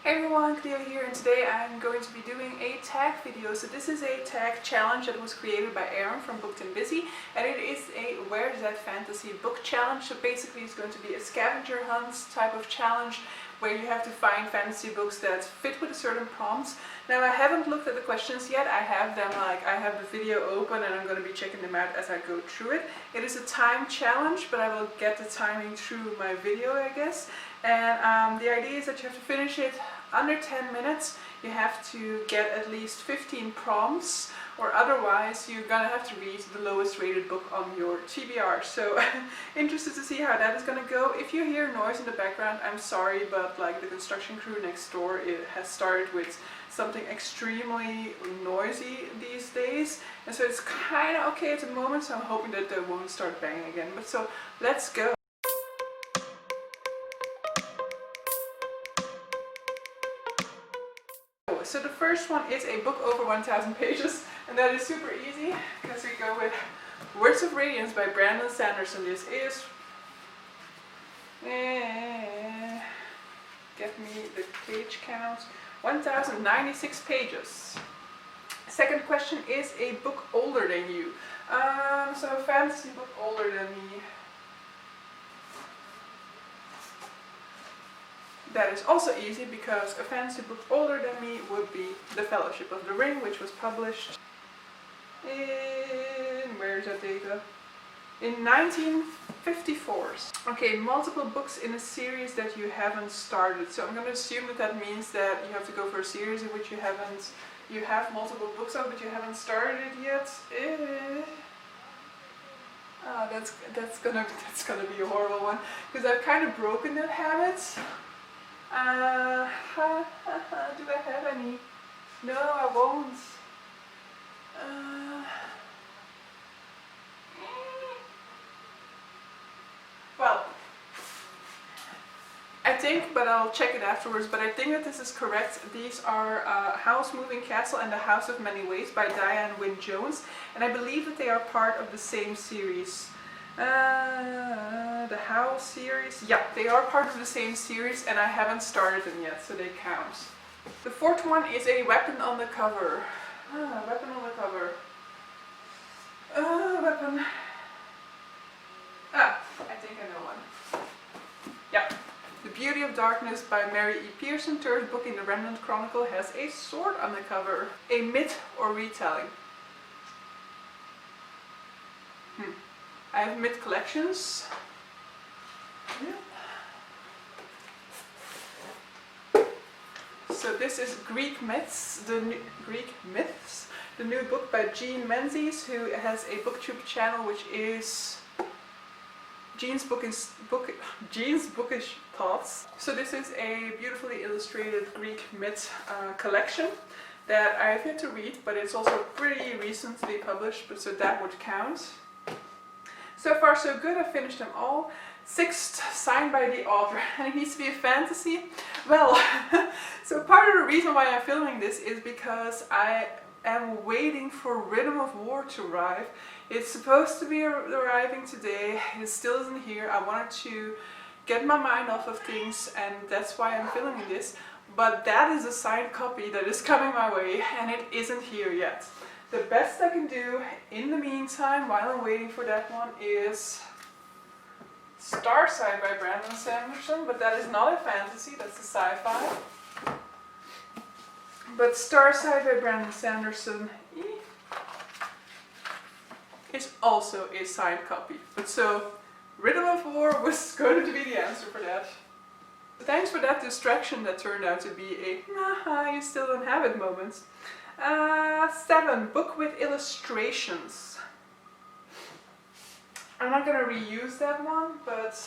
Hey everyone, Clio here, and today I'm going to be doing a tag video. So this is a tag challenge that was created by Aaron from Booked and Busy, and it is a Where's That Fantasy book challenge. So basically it's going to be a scavenger hunt type of challenge where you have to find fantasy books that fit with a certain prompt. Now I haven't looked at the questions yet. I have them I have the video open and I'm going to be checking them out as I go through it. It is a time challenge, but I will get the timing through my video, I guess. And the idea is that you have to finish it under 10 minutes. You have to get at least 15 prompts, or otherwise you're gonna have to read the lowest rated book on your TBR. So interested to see how that is gonna go. If you hear noise in the background, I'm sorry, but like the construction crew next door, it has started with something extremely noisy these days, and so it's kind of okay at the moment, so I'm hoping that they won't start banging again. But so let's go. So the first one is a book over 1,000 pages, and that is super easy because we go with Words of Radiance by Brandon Sanderson. This is, get me the page count, 1,096 pages. Second question is a book older than you. So a fantasy book older than me. That is also easy because a fantasy book older than me would be The Fellowship of the Ring, which was published in, where is that data? In 1954. Okay, multiple books in a series that you haven't started. So I'm going to assume that that means that you have to go for a series in which you have multiple books on, but you haven't started it yet. That's gonna be a horrible one because I've kind of broken that habit. Do I have any? No, I won't. Well, I think, but I'll check it afterwards, but I think that this is correct. These are House Moving Castle and The House of Many Ways by Diane Wynne Jones, and I believe that they are part of the same series. The House series, yeah, they are part of the same series, and I haven't started them yet, so they count. The fourth one is a Weapon on the Cover. Weapon on the Cover. Weapon. I think I know one. Yeah. The Beauty of Darkness by Mary E. Pearson, third book in the Remnant Chronicle, has a sword on the cover. A myth or retelling. I have myth collections. Yeah. So this is Greek Myths, the new book by Jean Menzies, who has a booktube channel which is Jean's Bookish Thoughts. So this is a beautifully illustrated Greek myth collection that I have yet to read, but it's also pretty recently published, but so that would count. So far so good, I finished them all. Sixth, signed by the author, and it needs to be a fantasy. Well, so part of the reason why I'm filming this is because I am waiting for Rhythm of War to arrive. It's supposed to be arriving today, it still isn't here. I wanted to get my mind off of things, and that's why I'm filming this. But that is a signed copy that is coming my way, and it isn't here yet. The best I can do in the meantime, while I'm waiting for that one, is Starside by Brandon Sanderson, but that is not a fantasy, that's a sci-fi. But Starside by Brandon Sanderson is also a signed copy. But so, Rhythm of War was going to be the answer for that. Thanks for that distraction that turned out to be a "nah, you still don't have it" moment. 7, book with illustrations. I'm not gonna reuse that one, but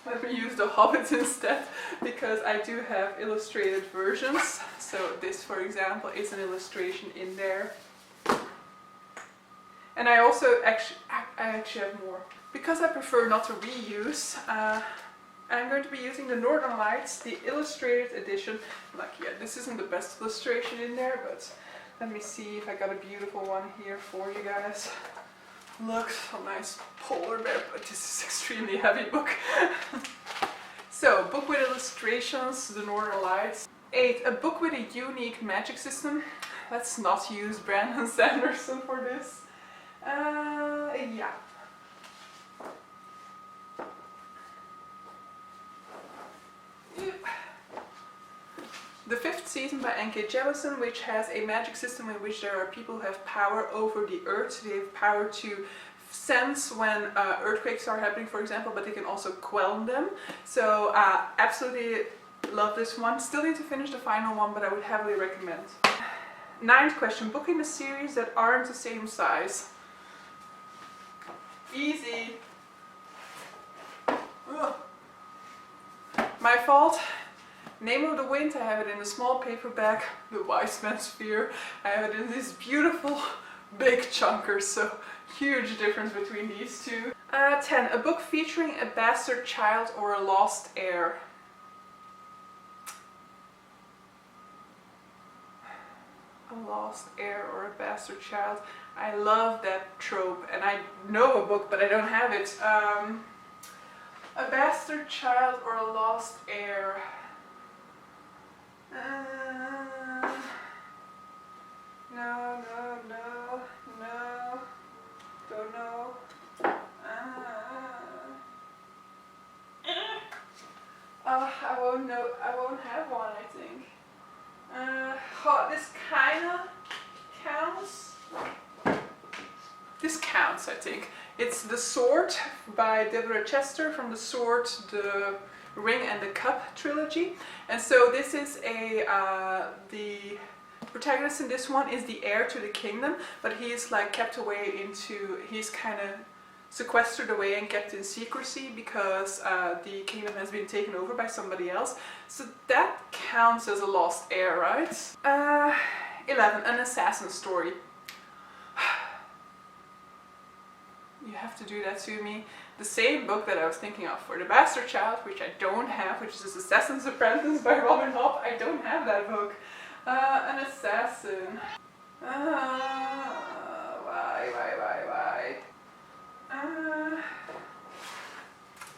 let me use The Hobbit instead, because I do have illustrated versions. So this, for example, is an illustration in there. And I also I actually have more. Because I prefer not to reuse, I'm going to be using the Northern Lights, the illustrated edition. Like, yeah, this isn't the best illustration in there, but let me see if I got a beautiful one here for you guys. Look, a nice polar bear, but this is extremely heavy book. So, book with illustrations, The Northern Lights. 8. A book with a unique magic system. Let's not use Brandon Sanderson for this. Yeah. The 5th season by N.K. Jemisin, which has a magic system in which there are people who have power over the earth. They have power to sense when earthquakes are happening, for example, but they can also quell them. So absolutely love this one. Still need to finish the final one, but I would heavily recommend. 9th question, book in a series that aren't the same size. Easy. Ugh. My fault. Name of the Wind, I have it in a small paperback. The Wise Man's Fear, I have it in these beautiful big chunkers, so huge difference between these two. 10. A book featuring a bastard child or a lost heir. A lost heir or a bastard child. I love that trope, and I know a book, but I don't have it. A bastard child or a lost heir. No, don't know. I won't know. I won't have one, I think. This kinda counts. This counts, I think. It's The Sword by Deborah Chester from The Sword, the Ring and the Cup trilogy. And so this is the protagonist in this one is the heir to the kingdom, but he's like kept away he's kind of sequestered away and kept in secrecy because the kingdom has been taken over by somebody else. So that counts as a lost heir, right? 11. An assassin story. You have to do that to me. The same book that I was thinking of for The Bastard Child, which I don't have, which is Assassin's Apprentice by Robin Hobb. I don't have that book. An assassin. Why?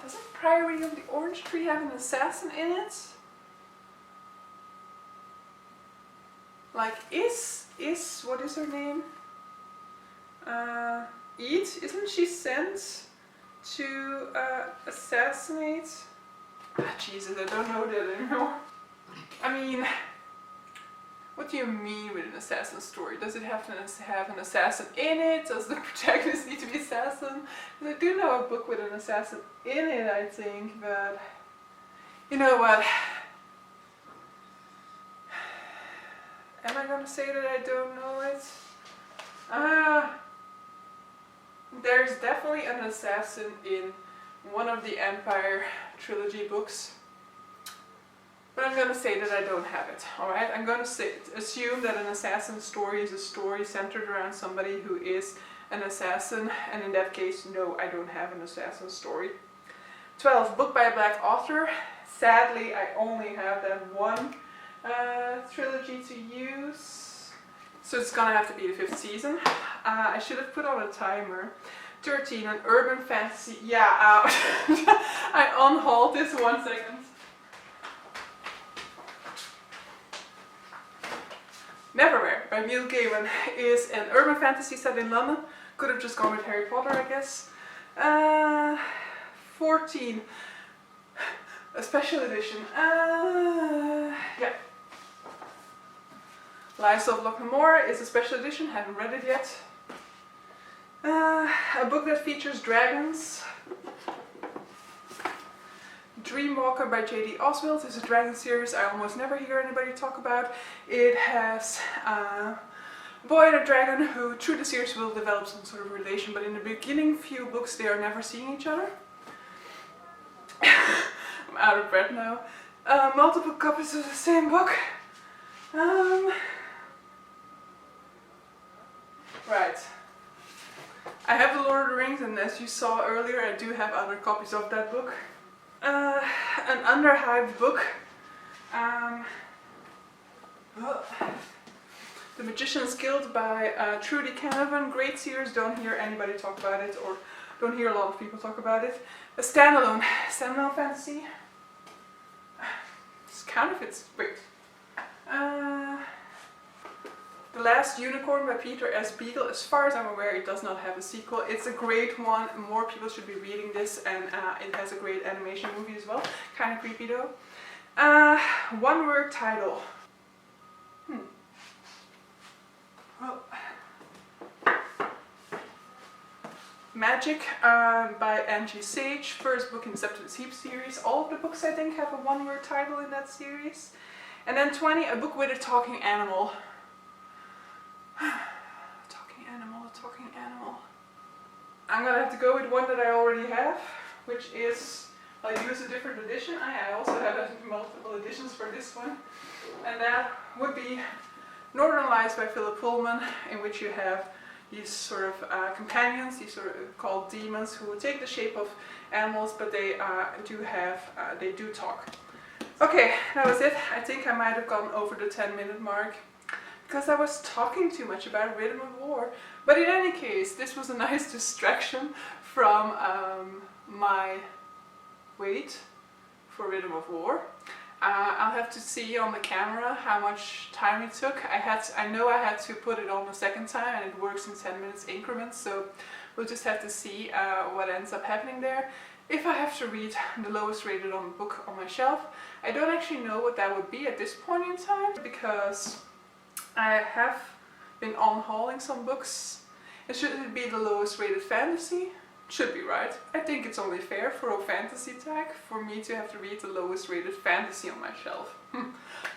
Doesn't Priory of the Orange Tree have an assassin in it? Like, what is her name? Eat? Isn't she sent to assassinate? Jesus, I don't know that anymore. I mean, what do you mean with an assassin story? Does it have to have an assassin in it? Does the protagonist need to be assassin? Because I do know a book with an assassin in it, I think, but you know what? Am I gonna say that I don't know it? There's definitely an assassin in one of the Empire trilogy books. But I'm going to say that I don't have it, alright? I'm going to assume that an assassin story is a story centered around somebody who is an assassin, and in that case, no, I don't have an assassin story. 12. Book by a black author. Sadly, I only have that one trilogy to use, so it's going to have to be the 5th season. I should have put on a timer. 13. An urban fantasy. Yeah, I unhauled this 1 second. Neverwhere by Neil Gaiman is an urban fantasy set in London. Could have just gone with Harry Potter, I guess. 14. A special edition. Yeah. Lives of Loch Namora is a special edition. Haven't read it yet. A book that features dragons. Dreamwalker by J.D. Oswald is a dragon series I almost never hear anybody talk about. It has a boy and a dragon who through the series will develop some sort of relation, but in the beginning few books they are never seeing each other. I'm out of breath now. Multiple copies of the same book. Right. I have The Lord of the Rings, and as you saw earlier I do have other copies of that book. An underhyped book. The Magician's Guild by Trudy Canavan. Great series, don't hear anybody talk about it, or don't hear a lot of people talk about it. A standalone fantasy. counterfeits. Wait. The Last Unicorn by Peter S. Beagle. As far as I'm aware, it does not have a sequel. It's a great one. More people should be reading this, and it has a great animation movie as well. Kind of creepy though. One word title. Well, Magic by Angie Sage. First book in the Septimus Heap series. All of the books I think have a one-word title in that series. And then 20, a book with a talking animal. Talking animal. I'm gonna have to go with one that I already have, which is, I'll use a different edition. I also have multiple editions for this one. And that would be Northern Lights by Philip Pullman, in which you have these sort of companions, these sort of called demons, who take the shape of animals, but they do talk. Okay, that was it. I think I might have gone over the 10-minute mark because I was talking too much about Rhythm of War. But in any case, this was a nice distraction from my wait for Rhythm of War. I'll have to see on the camera how much time it took. I know I had to put it on a second time, and it works in 10 minutes increments, so we'll just have to see what ends up happening there. If I have to read the lowest rated on the book on my shelf, I don't actually know what that would be at this point in time, because I have been on-hauling some books. And should it be the lowest rated fantasy? Should be, right? I think it's only fair for a fantasy tag for me to have to read the lowest rated fantasy on my shelf.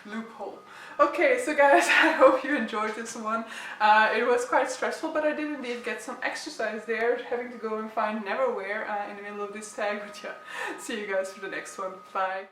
Loophole. Okay, so guys, I hope you enjoyed this one. It was quite stressful, but I did indeed get some exercise there, having to go and find Neverwhere in the middle of this tag. But yeah, see you guys for the next one. Bye.